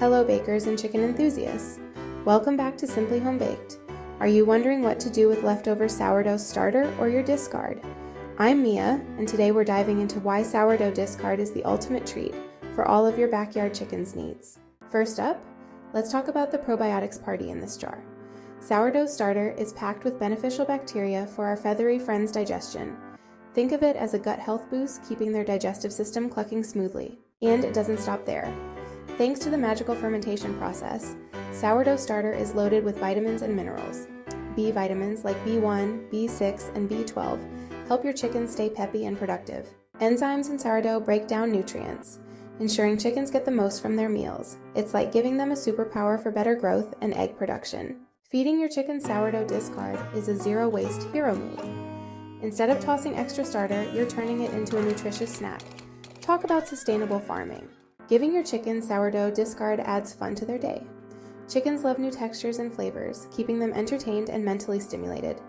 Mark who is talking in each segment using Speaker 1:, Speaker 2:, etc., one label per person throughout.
Speaker 1: Hello bakers and chicken enthusiasts! Welcome back to Simply Home Baked. Are you wondering what to do with leftover sourdough starter or your discard? I'm Mia, and today we're diving into why sourdough discard is the ultimate treat for all of your backyard chicken's needs. First up, let's talk about the Probiotics Party in this jar. Sourdough starter is packed with beneficial bacteria for our feathery friends' digestion. Think of it as a gut health boost, keeping their digestive system clucking smoothly. And it doesn't stop there. Thanks to the magical fermentation process, sourdough starter is loaded with vitamins and minerals. B vitamins like B1, B6, and B12 help your chickens stay peppy and productive. Enzymes in sourdough break down nutrients, ensuring chickens get the most from their meals. It's like giving them a superpower for better growth and egg production. Feeding your chicken sourdough discard is a zero-waste hero move. Instead of tossing extra starter, you're turning it into a nutritious snack. Talk about sustainable farming. Giving your chicken sourdough discard adds fun to their day. Chickens love new textures and flavors, keeping them entertained and mentally stimulated.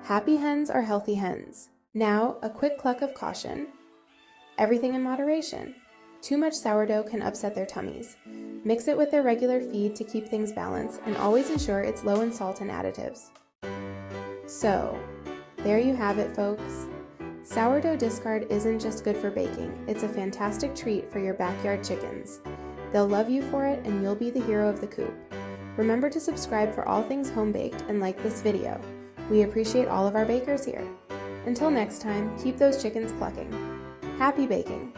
Speaker 1: Happy hens are healthy hens. Now, a quick cluck of caution. Everything in moderation. Too much sourdough can upset their tummies. Mix it with their regular feed to keep things balanced, and always ensure it's low in salt and additives. So, there you have it, folks. Sourdough discard isn't just good for baking, it's a fantastic treat for your backyard chickens. They'll love you for it, and you'll be the hero of the coop. Remember to subscribe for all things home baked and like this video. We appreciate all of our bakers here. Until next time, keep those chickens clucking. Happy baking!